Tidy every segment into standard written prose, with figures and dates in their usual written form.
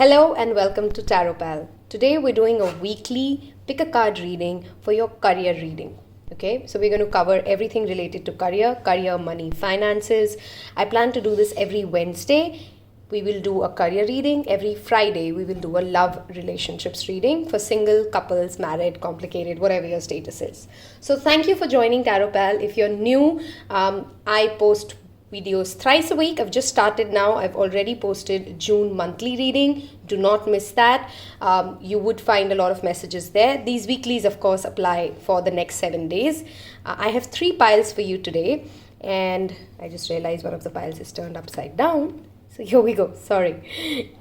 Hello and welcome to Tarot Pal. Today we're doing a weekly pick a card reading for your career reading. Okay, so we're going to cover everything related to career, money, finances. I plan to do this every Wednesday. We will do a career reading. Every Friday we will do a love relationships reading for single, couples, married, complicated, whatever your status is. So thank you for joining Tarot Pal. If you're new, I post videos thrice a week. I've just started now. I've already posted June monthly reading. Do not miss that. You would find a lot of messages there. These weeklies, of course, apply for the next 7 days. I have 3 piles for you today. And I just realized one of the piles is turned upside down. So here we go. Sorry.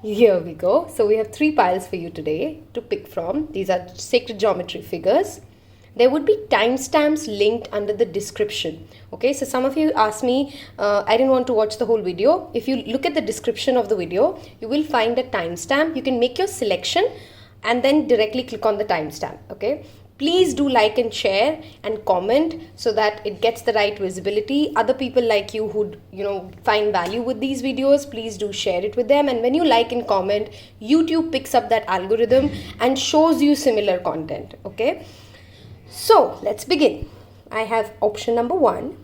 Here we go. So we have 3 piles for you today to pick from. These are sacred geometry figures. There would be timestamps linked under the description. Okay, so some of you asked me, I didn't want to watch the whole video. If you look at the description of the video, you will find a timestamp. You can make your selection and then directly click on the timestamp. Okay, please do like and share and comment so that it gets the right visibility. Other people like you who find value with these videos, please do share it with them. And when you like and comment, YouTube picks up that algorithm and shows you similar content. Okay. So let's begin. I have option number 1.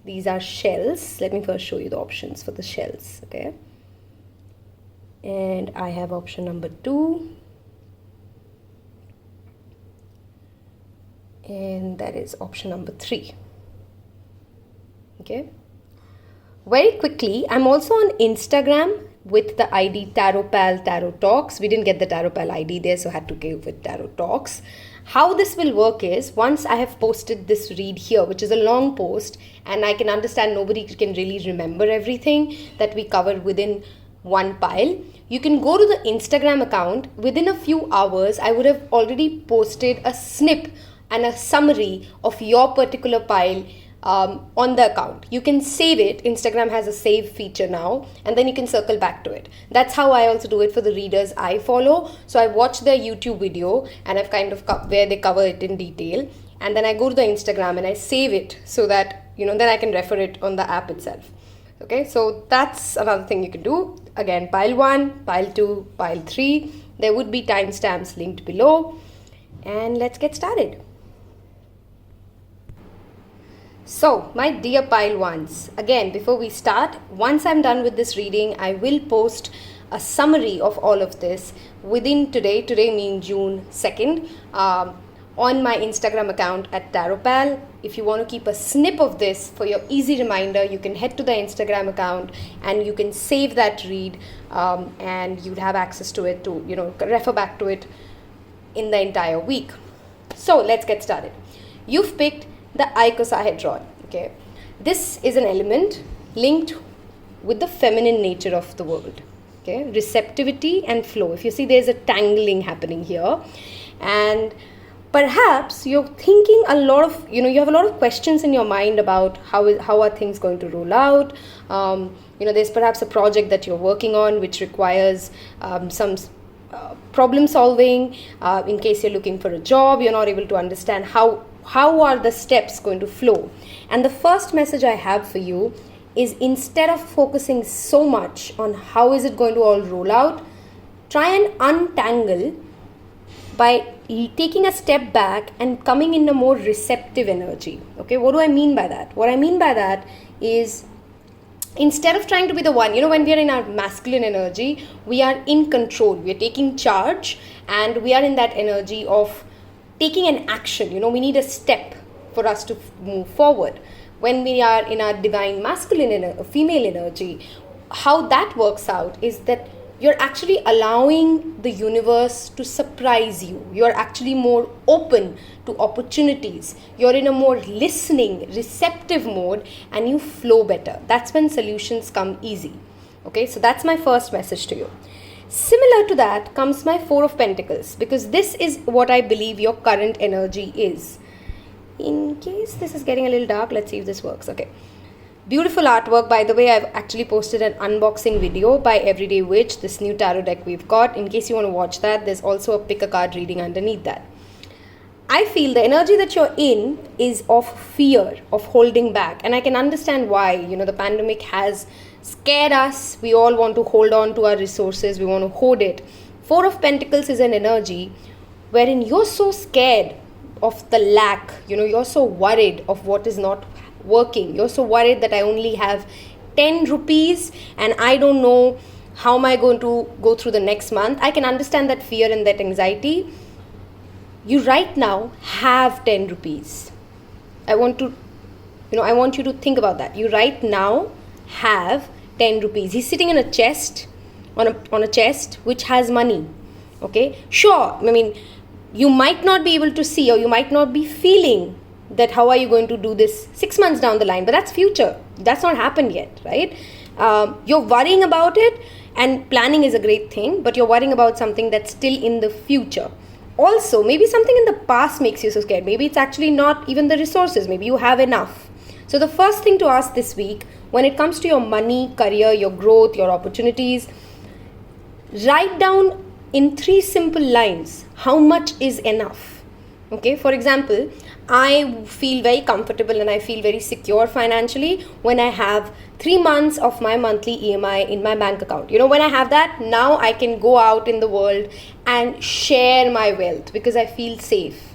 These are shells. Let me first show you the options for the shells. Okay. And I have option number 2. And that is option number 3. Okay. Very quickly, I'm also on Instagram with the ID Tarot Pal Tarot Talks. We didn't get the Tarot Pal ID there, so I had to give with Tarot Talks. How this will work is, once I have posted this read here, which is a long post, and I can understand nobody can really remember everything that we covered within one pile, you can go to the Instagram account. Within a few hours, I would have already posted a snip and a summary of your particular pile on the account. You can save it. Instagram has a save feature now, and then you can circle back to it. That's how I also do it for the readers I follow. So I watch their YouTube video and I've kind of where they cover it in detail, and then I go to the Instagram and I save it so that then I can refer it on the app itself. Okay, so that's another thing you can do. Again, pile 1, pile 2, pile 3. There would be timestamps linked below, and let's get started. So, my dear pile ones, again, before we start, once I'm done with this reading, I will post a summary of all of this within today means June 2nd, on my Instagram account at Tarot Pal. If you want to keep a snip of this for your easy reminder, you can head to the Instagram account and you can save that read, and you'd have access to it to, refer back to it in the entire week. So, let's get started. You've picked the Icosahedron. Okay, this is an element linked with the feminine nature of the world. Okay, receptivity and flow. If you see, there's a tangling happening here, and perhaps you're thinking a lot of, you have a lot of questions in your mind about how are things going to roll out. There's perhaps a project that you're working on which requires some problem solving. In case you're looking for a job, you're not able to understand how are the steps going to flow. And the first message I have for you is, instead of focusing so much on how is it going to all roll out, try and untangle by taking a step back and coming in a more receptive energy. Okay, what do I mean by that? What I mean by that is, instead of trying to be the one, when we are in our masculine energy, we are in control, we are taking charge, and we are in that energy of taking an action. We need a step for us to move forward. When we are in our divine masculine female energy, how that works out is that you're actually allowing the universe to surprise you. You're actually more open to opportunities. You're in a more listening, receptive mode, and you flow better. That's when solutions come easy. Okay, so that's my first message to you. Similar to that comes my 4 of Pentacles, because this is what I believe your current energy is. In case this is getting a little dark, let's see if this works. Okay. Beautiful artwork, by the way. I've actually posted an unboxing video by Everyday Witch, this new tarot deck we've got. In case you want to watch that, there's also a pick a card reading underneath that. I feel the energy that you're in is of fear, of holding back. And I can understand why. The pandemic has scare us. We all want to hold on to our resources. We want to hoard it. Four of Pentacles is an energy wherein you're so scared of the lack. You're so worried of what is not working. You're so worried that I only have 10 rupees and I don't know how am I going to go through the next month. I can understand that fear and that anxiety. You right now have 10 rupees. I want you to think about that. You right now have 10 rupees. He's sitting in a chest, on a chest which has money. Okay, sure. You might not be able to see, or you might not be feeling that how are you going to do this 6 months down the line, but that's future. That's not happened yet, right? You're worrying about it, and planning is a great thing, but you're worrying about something that's still in the future. Also, maybe something in the past makes you so scared. Maybe it's actually not even the resources. Maybe you have enough. So the first thing to ask this week, when it comes to your money, career, your growth, your opportunities, write down in 3 simple lines, how much is enough? Okay, for example, I feel very comfortable and I feel very secure financially when I have 3 months of my monthly EMI in my bank account. When I have that, now I can go out in the world and share my wealth because I feel safe.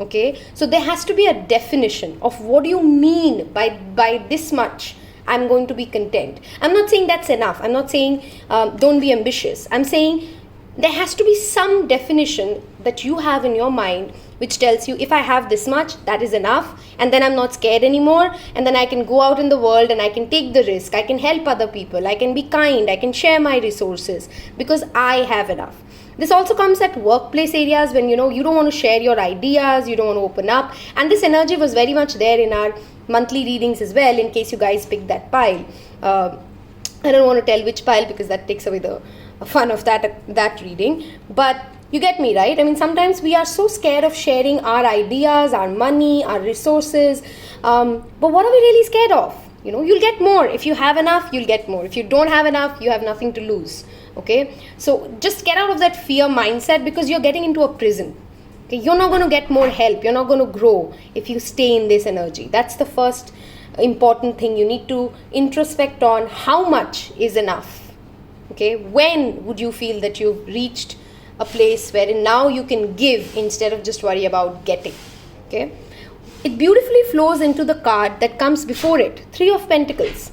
Okay, so there has to be a definition of what do you mean by this much I'm going to be content. I'm not saying that's enough. I'm not saying don't be ambitious. I'm saying there has to be some definition that you have in your mind which tells you if I have this much, that is enough, and then I'm not scared anymore, and then I can go out in the world and I can take the risk, I can help other people, I can be kind, I can share my resources because I have enough. This also comes at workplace areas when you don't want to share your ideas, you don't want to open up, and this energy was very much there in our monthly readings as well, in case you guys picked that pile. I don't want to tell which pile because that takes away the fun of that reading, but you get me, right? Sometimes we are so scared of sharing our ideas, our money, our resources, but what are we really scared of? You'll get more. If you have enough, you'll get more. If you don't have enough, you have nothing to lose. Okay, so just get out of that fear mindset because you're getting into a prison. Okay, you're not going to get more help. You're not going to grow if you stay in this energy. That's the first important thing. You need to introspect on how much is enough. Okay, when would you feel that you've reached a place wherein now you can give instead of just worry about getting. Okay, it beautifully flows into the card that comes before it, 3 of Pentacles.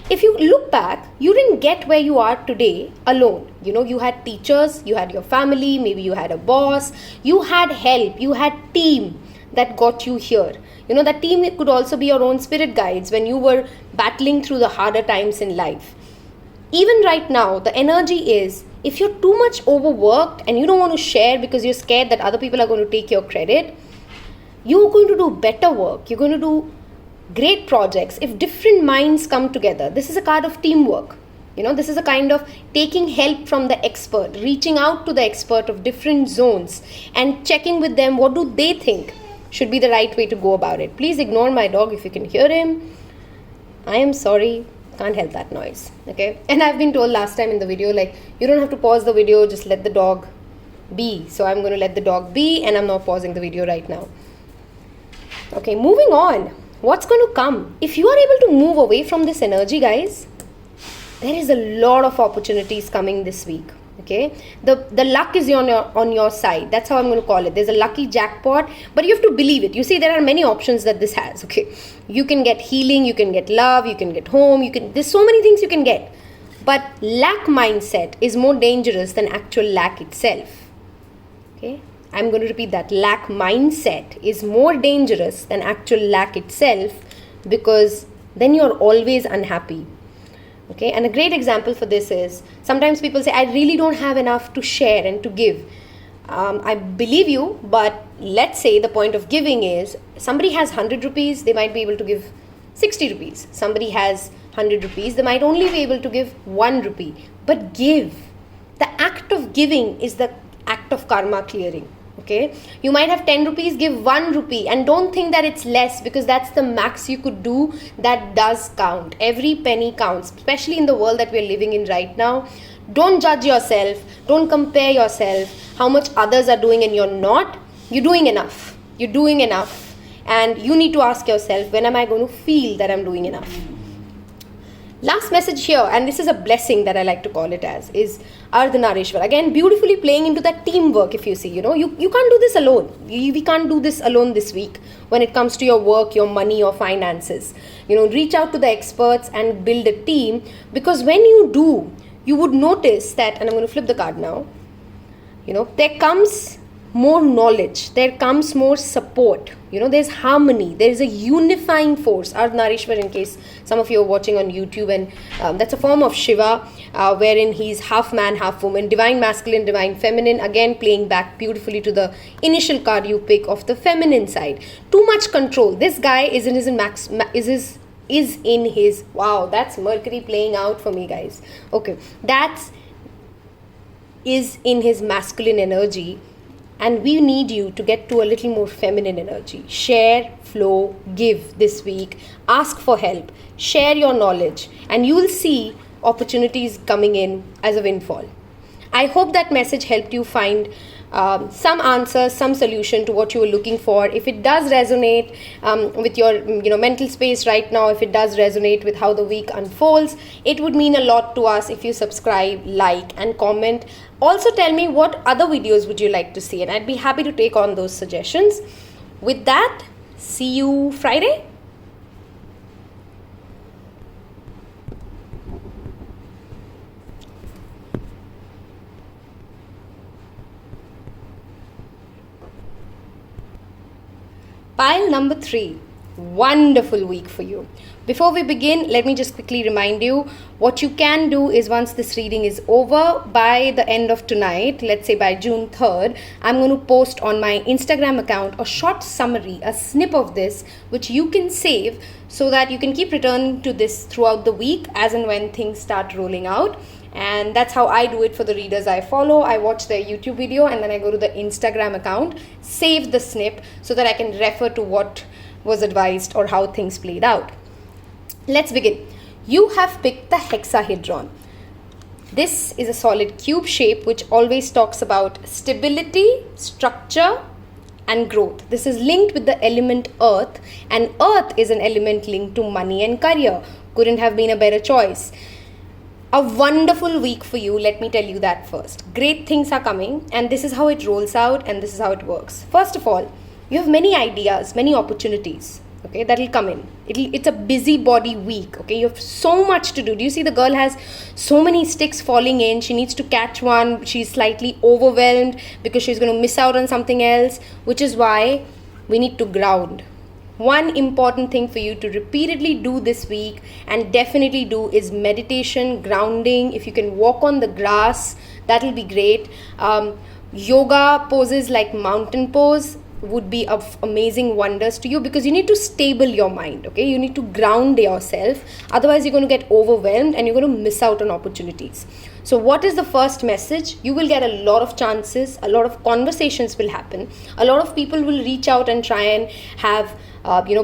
If you look back, you didn't get where you are today alone. You had teachers, you had your family, maybe you had a boss, you had help, you had team that got you here. That team could also be your own spirit guides when you were battling through the harder times in life. Even right now, the energy is, if you're too much overworked and you don't want to share because you're scared that other people are going to take your credit, you're going to do better work. You're going to do great projects if different minds come together. This is a card of teamwork. This is a kind of taking help from the expert, reaching out to the expert of different zones and checking with them what do they think should be the right way to go about it. Please ignore my dog if you can hear him. I am sorry. Can't help that noise. Okay, and I've been told last time in the video, like, you don't have to pause the video, just let the dog be. So I'm going to let the dog be and I'm not pausing the video right now. Okay, moving on. What's going to come? If you are able to move away from this energy, guys, there is a lot of opportunities coming this week. Okay, the luck is on your side. That's how I'm going to call it. There's a lucky jackpot, but you have to believe it. You see, there are many options that this has. Okay, you can get healing, you can get love, you can get home, there's so many things you can get. But lack mindset is more dangerous than actual lack itself. Okay, I'm going to repeat that. Lack mindset is more dangerous than actual lack itself because then you're always unhappy. Okay, and a great example for this is, sometimes people say, I really don't have enough to share and to give. I believe you, but let's say the point of giving is, somebody has 100 rupees, they might be able to give 60 rupees. Somebody has 100 rupees, they might only be able to give 1 rupee. But give. The act of giving is the act of karma clearing. Okay, you might have 10 rupees, give 1 rupee, and don't think that it's less because that's the max you could do. That does count. Every penny counts, especially in the world that we're living in right now. Don't judge yourself. Don't compare yourself, how much others are doing and you're not. You're doing enough. You're doing enough. And you need to ask yourself, when am I going to feel that I'm doing enough? Last message here, and this is a blessing that I like to call it as, is Ardhanarishwar. Again, beautifully playing into that teamwork. If you see, you can't do this alone. We can't do this alone this week when it comes to your work, your money, your finances. Reach out to the experts and build a team, because when you do, you would notice that, and I'm going to flip the card now, there comes more knowledge, there comes more support, there's harmony, there is a unifying force. Ardhanarishwar, in case some of you are watching on YouTube, and that's a form of Shiva, wherein he's half man, half woman, divine masculine, divine feminine, again playing back beautifully to the initial card you pick of the feminine side. Too much control. This guy is in his wow, that's Mercury playing out for me, guys. Okay, is in his masculine energy, and we need you to get to a little more feminine energy. Share, flow, give this week. Ask for help. Share your knowledge, and you will see opportunities coming in as a windfall. I hope that message helped you find some answers, some solution to what you were looking for. If it does resonate with your mental space right now, if it does resonate with how the week unfolds, it would mean a lot to us if you subscribe, like, and comment. Also tell me what other videos would you like to see, and I'd be happy to take on those suggestions. With that, see you Friday. Pile number 3, wonderful week for you. Before we begin, let me just quickly remind you, what you can do is once this reading is over, by the end of tonight, let's say by June 3rd, I'm going to post on my Instagram account a short summary, a snip of this, which you can save so that you can keep returning to this throughout the week as and when things start rolling out. And that's how I do it for the readers I follow. I watch their YouTube video and then I go to the Instagram account, save the snip so that I can refer to what was advised or how things played out. Let's begin. You have picked the hexahedron. This is a solid cube shape which always talks about stability, structure, and growth. This is linked with the element earth, and earth is an element linked to money and career. Couldn't have been a better choice. A wonderful week for you, let me tell you that first. Great things are coming, and this is how it rolls out and this is how it works. First of all, you have many ideas, many opportunities, okay, that will come in. It's a busybody week, okay? You have so much to do. Do you see the girl has so many sticks falling in? She needs to catch one. She's slightly overwhelmed because she's going to miss out on something else, which is why we need to ground. One important thing for you to repeatedly do this week and definitely do is meditation, grounding. If you can walk on the grass, that'll be great. Yoga poses like mountain pose would be of amazing wonders to you, because you need to stable your mind, okay? You need to ground yourself. Otherwise, you're going to get overwhelmed and you're going to miss out on opportunities. So what is the first message? You will get a lot of chances, a lot of conversations will happen. A lot of people will reach out and try and have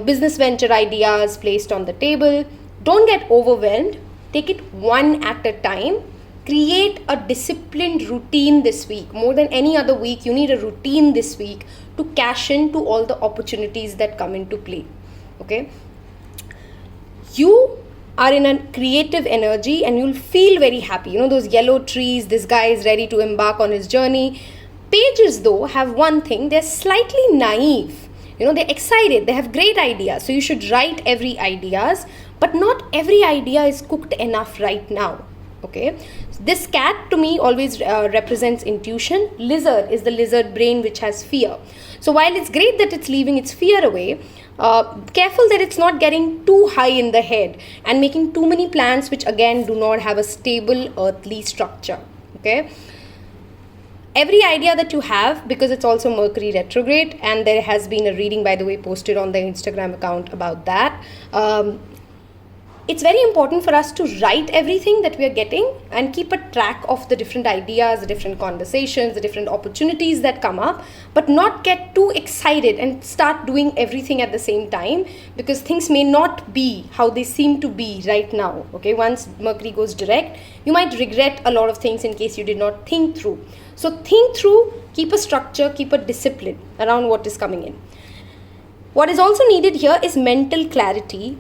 business venture ideas placed on the table. Don't get overwhelmed. Take it one at a time. Create a disciplined routine this week. More than any other week, you need a routine this week to cash in to all the opportunities that come into play. Okay? You are in a creative energy and you'll feel very happy. Those yellow trees, this guy is ready to embark on his journey. Pages, though, have one thing. They're slightly naive. They're excited. They have great ideas. So you should write every ideas, but not every idea is cooked enough right now. Okay, this cat to me always represents intuition. Lizard is the lizard brain which has fear. So while it's great that it's leaving its fear away, careful that it's not getting too high in the head and making too many plans which again do not have a stable earthly structure. Okay, every idea that you have, because it's also Mercury retrograde, and there has been a reading, by the way, posted on the Instagram account about that. It's very important for us to write everything that we are getting and keep a track of the different ideas, the different conversations, the different opportunities that come up, but not get too excited and start doing everything at the same time, because things may not be how they seem to be right now. Okay, once Mercury goes direct, you might regret a lot of things in case you did not think through. So think through, keep a structure, keep a discipline around what is coming in. What is also needed here is mental clarity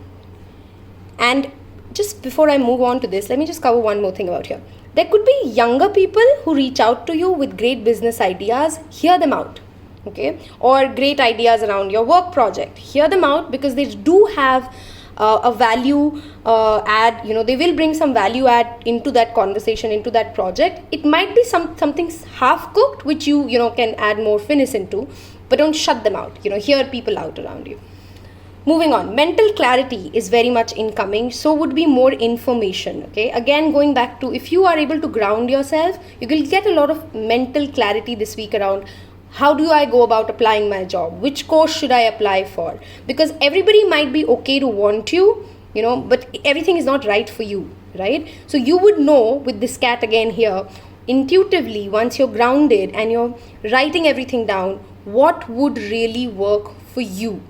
and just before I move on to this, let me just cover one more thing about here. There could be younger people who reach out to you with great business ideas. Hear them out, okay? Or great ideas around your work project. Hear them out, because they do have a value add. They will bring some value add into that conversation, into that project. It might be something half cooked, which you can add more finesse into, but don't shut them out. Hear people out around you. Moving on, mental clarity is very much incoming, so would be more information, okay? Again, going back to, if you are able to ground yourself, you will get a lot of mental clarity this week around how do I go about applying my job? Which course should I apply for? Because everybody might be okay to want you, but everything is not right for you, right? So you would know with this cat again here, intuitively, once you're grounded and you're writing everything down, what would really work for you.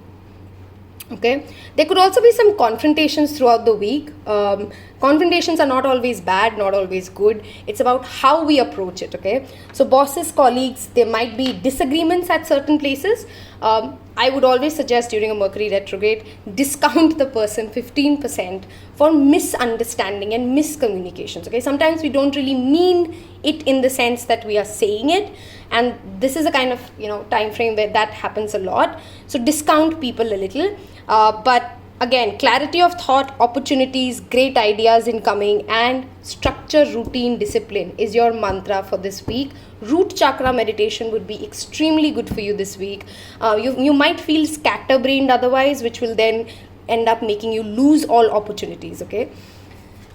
Okay, there could also be some confrontations throughout the week. Confrontations are not always bad, not always good. It's about how we approach it, okay? So bosses, colleagues, there might be disagreements at certain places. I would always suggest during a Mercury retrograde, discount the person 15% for misunderstanding and miscommunications, okay? Sometimes we don't really mean it in the sense that we are saying it, and this is a kind of time frame where that happens a lot. So discount people a little, but again, clarity of thought, opportunities, great ideas incoming, and structure, routine, discipline is your mantra for this week. Root chakra meditation would be extremely good for you this week. You might feel scatterbrained otherwise, which will then end up making you lose all opportunities, okay?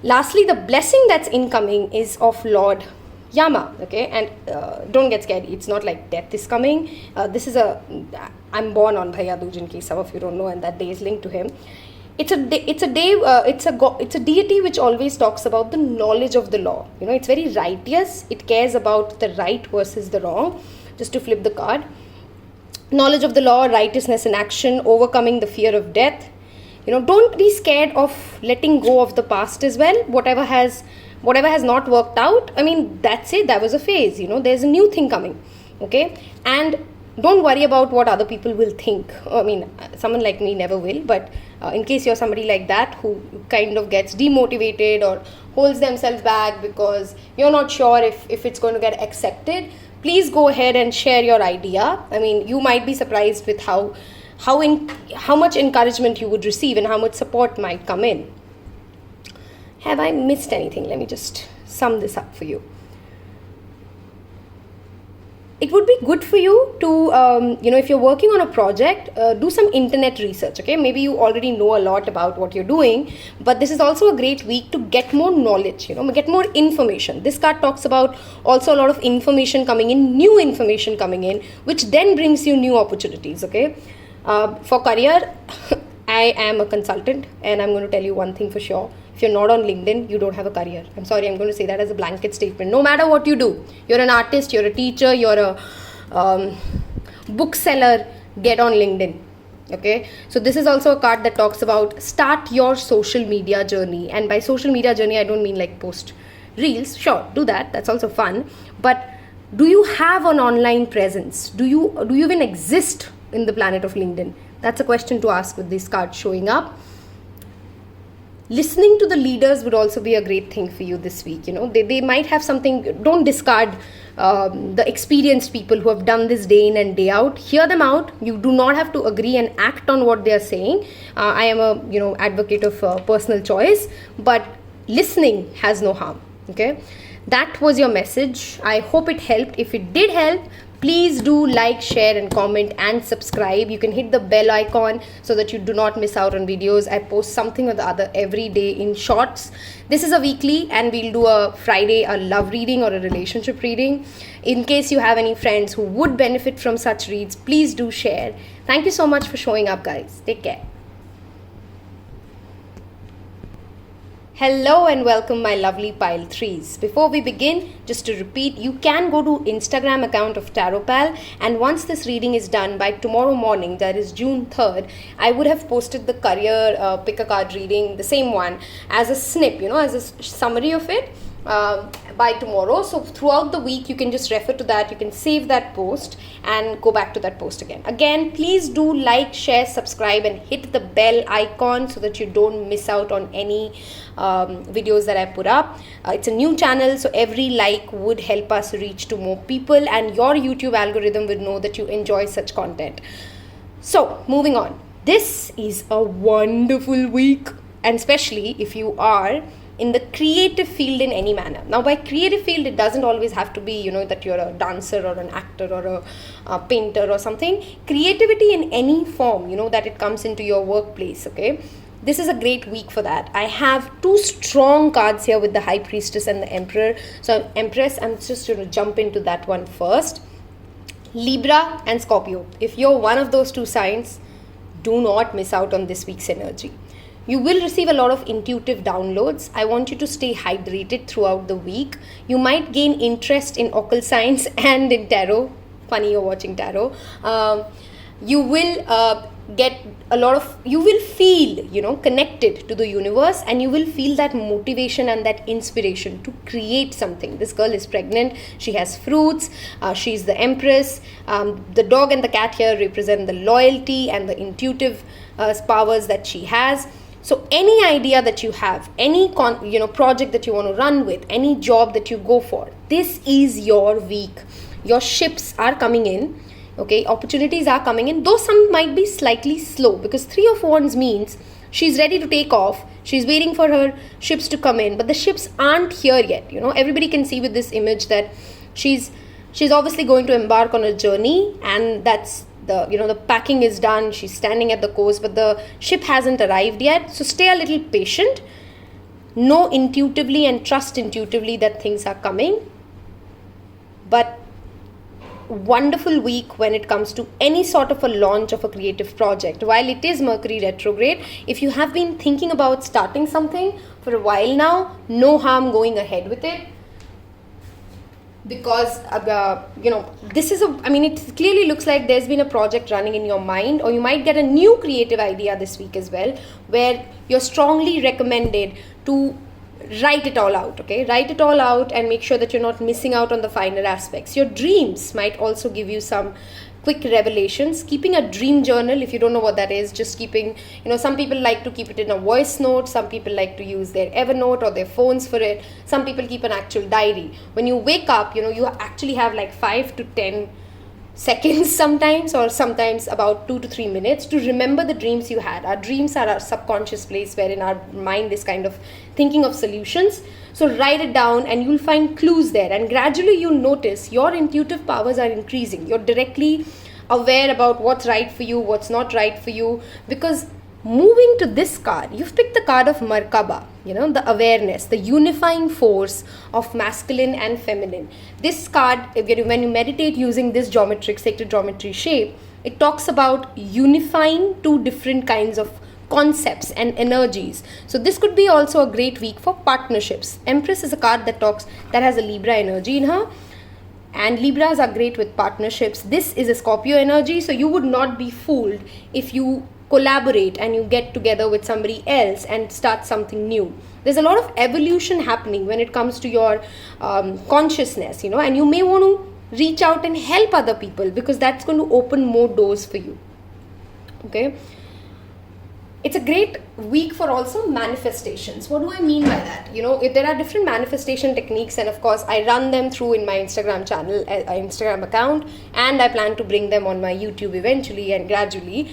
Lastly, the blessing that's incoming is of Lord Yama, okay? And don't get scared, it's not like death is coming. I'm born on Bhaiya Dooj, in case some of you don't know, and that day is linked to him. It's a deity which always talks about the knowledge of the law. It's very righteous. It cares about the right versus the wrong. Just to flip the card, knowledge of the law, righteousness in action, overcoming the fear of death. Don't be scared of letting go of the past as well. Whatever has not worked out, that's it. That was a phase. There's a new thing coming, okay? And don't worry about what other people will think. Someone like me never will, but in case you're somebody like that who kind of gets demotivated or holds themselves back because you're not sure if it's going to get accepted, please go ahead and share your idea. You might be surprised with how much encouragement you would receive and how much support might come in. Have I missed anything? Let me just sum this up for you. It would be good for you to, if you're working on a project, do some internet research, okay? Maybe you already know a lot about what you're doing, but this is also a great week to get more knowledge, get more information. This card talks about also a lot of information coming in, new information coming in, which then brings you new opportunities, okay? For career, I am a consultant, and I'm going to tell you one thing for sure. If you're not on LinkedIn, you don't have a career. I'm sorry, I'm going to say that as a blanket statement. No matter what you do, you're an artist, you're a teacher, you're a bookseller, get on LinkedIn. Okay, so this is also a card that talks about start your social media journey. And by social media journey, I don't mean like post reels. Sure, do that. That's also fun. But do you have an online presence? Do you even exist in the planet of LinkedIn? That's a question to ask with this card showing up. Listening to the leaders would also be a great thing for you this week. They might have something. Don't discard the experienced people who have done this day in and day out. Hear them out. You do not have to agree and act on what they are saying. I am a advocate of personal choice, but listening has no harm. Okay, that was your message. I hope it helped. If it did help, please do like, share and comment and subscribe. You can hit the bell icon so that you do not miss out on videos. I post something or the other every day in shorts. This is a weekly, and we'll do a Friday, a love reading or a relationship reading. In case you have any friends who would benefit from such reads, please do share. Thank you so much for showing up, guys. Take care. Hello and welcome, my lovely pile 3s. Before we begin, just to repeat, you can go to Instagram account of TarotPal, and once this reading is done by tomorrow morning, that is June 3rd, I would have posted the career pick a card reading, the same one, as a snip, as a summary of it. by tomorrow. So throughout the week you can just refer to that, you can save that post and go back to that post again. Please do like, share, subscribe and hit the bell icon so that you don't miss out on any videos that I put up. It's a new channel, so every like would help us reach to more people and your YouTube algorithm would know that you enjoy such content. So moving on, this is a wonderful week, and especially if you are in the creative field in any manner. Now by creative field, it doesn't always have to be, that you're a dancer or an actor or a painter or something. Creativity in any form, that it comes into your workplace, okay? This is a great week for that. I have two strong cards here with the High Priestess and the Emperor. So Empress, I'm just going to jump into that one first. Libra and Scorpio. If you're one of those two signs, do not miss out on this week's energy. You will receive a lot of intuitive downloads. I want you to stay hydrated throughout the week. You might gain interest in occult science and in tarot. Funny you're watching tarot. You will you will feel, connected to the universe, and you will feel that motivation and that inspiration to create something. This girl is pregnant. She has fruits. She's the Empress. The dog and the cat here represent the loyalty and the intuitive powers that she has. So any idea that you have, any project that you want to run with, any job that you go for, this is your week. Your ships are coming in, okay? Opportunities are coming in, though some might be slightly slow, because 3 of Wands means she's ready to take off. She's waiting for her ships to come in, but the ships aren't here yet. Everybody can see with this image that she's obviously going to embark on a journey, and that's the packing is done. She's standing at the coast, but the ship hasn't arrived yet. So stay a little patient. Know intuitively and trust intuitively that things are coming. But wonderful week when it comes to any sort of a launch of a creative project. While it is Mercury retrograde, if you have been thinking about starting something for a while now, no harm going ahead with it. Because this is it clearly looks like there's been a project running in your mind, or you might get a new creative idea this week as well, where you're strongly recommended to write it all out, okay? Write it all out and make sure that you're not missing out on the finer aspects. Your dreams might also give you some quick revelations. Keeping a dream journal, if you don't know what that is, just keeping, some people like to keep it in a voice note, some people like to use their Evernote or their phones for it, some people keep an actual diary. When you wake up, you actually have like 5 to 10 seconds sometimes, or sometimes about 2 to 3 minutes to remember the dreams you had. Our dreams are our subconscious place wherein our mind is kind of thinking of solutions. So write it down and you'll find clues there, and gradually you'll notice your intuitive powers are increasing. You're directly aware about what's right for you, what's not right for you, because moving to this card, you've picked the card of Merkaba, the awareness, the unifying force of masculine and feminine. This card, when you meditate using this sacred geometry shape, it talks about unifying two different kinds of concepts and energies. So this could be also a great week for partnerships. Empress is a card that has a Libra energy in her, and Libras are great with partnerships. This is a Scorpio energy, so you would not be fooled if you collaborate and you get together with somebody else and start something new. There's a lot of evolution happening when it comes to your consciousness, and you may want to reach out and help other people, because that's going to open more doors for you, okay? It's a great week for also manifestations. What do I mean by that? There are different manifestation techniques, and of course I run them through in my Instagram channel, Instagram account, and I plan to bring them on my YouTube eventually and gradually.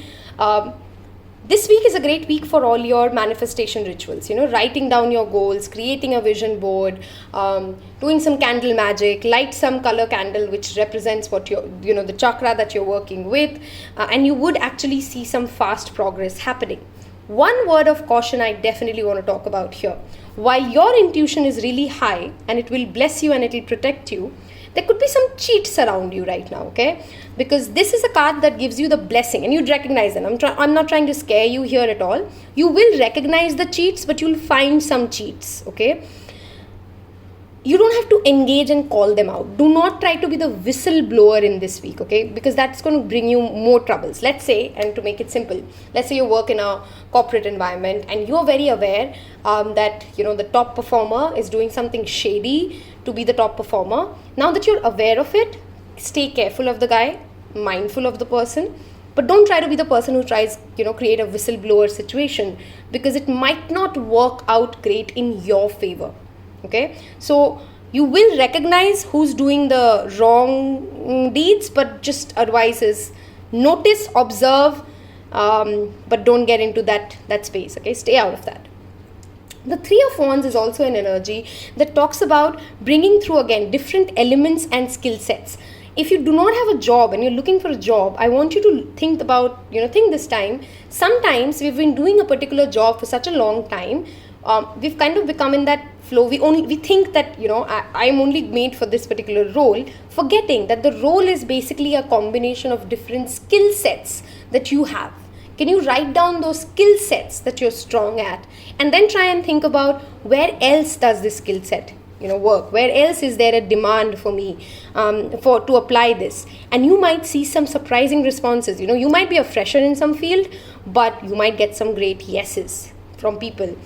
This week is a great week for all your manifestation rituals, writing down your goals, creating a vision board, doing some candle magic, light some color candle which represents what the chakra that you're working with, and you would actually see some fast progress happening. One word of caution I definitely want to talk about here. While your intuition is really high and it will bless you and it will protect you, there could be some cheats around you right now, okay? Because this is a card that gives you the blessing and you'd recognize them. I'm not trying to scare you here at all. You will recognize the cheats, but you'll find some cheats, okay? you don't have to engage and call them out. Do not try to be the whistleblower in this week, okay? Because that's going to bring you more troubles. Let's say, and to make it simple, let's say you work in a corporate environment and you're very aware that, the top performer is doing something shady to be the top performer. Now that you're aware of it, stay careful of the guy, mindful of the person, but don't try to be the person who tries, create a whistleblower situation, because it might not work out great in your favor. Okay, so you will recognize who's doing the wrong deeds, but just advice is notice, observe, but don't get into that space. Okay, stay out of that. The Three of Wands is also an energy that talks about bringing through again different elements and skill sets. If you do not have a job and you're looking for a job, I want you to think this time. Sometimes we've been doing a particular job for such a long time, we've kind of become in that flow. We think that, I'm only made for this particular role, forgetting that the role is basically a combination of different skill sets that you have. Can you write down those skill sets that you're strong at, and then try and think about where else does this skill set work? Where else is there a demand for me to apply this? And you might see some surprising responses. You might be a fresher in some field, but you might get some great yeses from people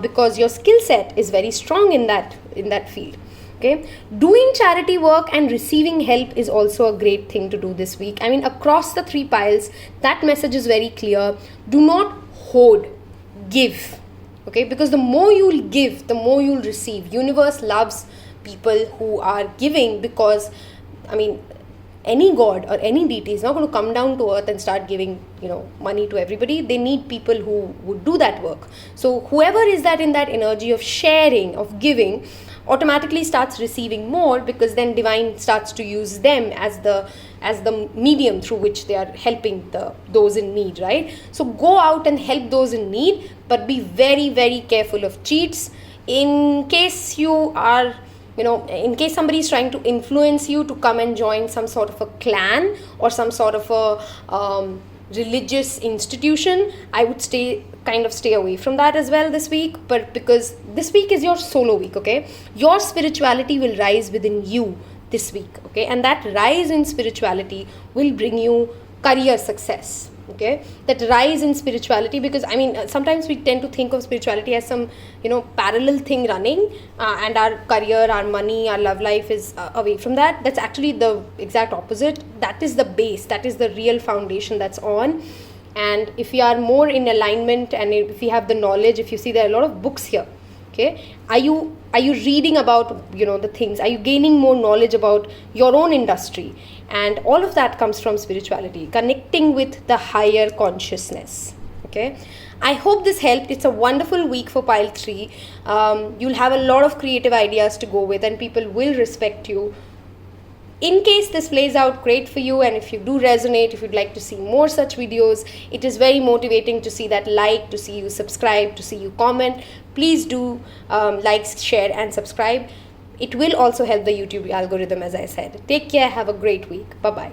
because your skill set is very strong in that field. Okay, doing charity work and receiving help is also a great thing to do this week. I mean, across the three piles, that message is very clear. Do not hoard, give. Okay, because the more you'll give, the more you'll receive. Universe loves people who are giving, because any god or any deity is not going to come down to earth and start giving money to everybody. They need people who would do that work. So whoever is that in that energy of sharing, of giving, automatically starts receiving more, because then divine starts to use them as the medium through which they are helping those in need, right? So go out and help those in need, but be very, very careful of cheats. In case you are, in case somebody is trying to influence you to come and join some sort of a clan or some sort of a religious institution, I would stay away from that as well this week. But because this week is your solo week, okay, your spirituality will rise within you this week, okay, and that rise in spirituality will bring you career success. Okay, that rise in spirituality, because sometimes we tend to think of spirituality as some parallel thing running, and our career, our money, our love life is away from that. That's actually the exact opposite. That is the base, that is the real foundation that's on. And if you are more in alignment, and if you have the knowledge, if you see there are a lot of books here, okay, are you reading about the things, are you gaining more knowledge about your own industry? And all of that comes from spirituality, connecting with the higher consciousness. Okay, I hope this helped. It's a wonderful week for pile 3. You'll have a lot of creative ideas to go with, and people will respect you. In case this plays out great for you, and if you do resonate, if you'd like to see more such videos, it is very motivating to see that like, to see you subscribe, to see you comment. Please do like, share and subscribe. It will also help the YouTube algorithm, as I said. Take care. Have a great week. Bye-bye.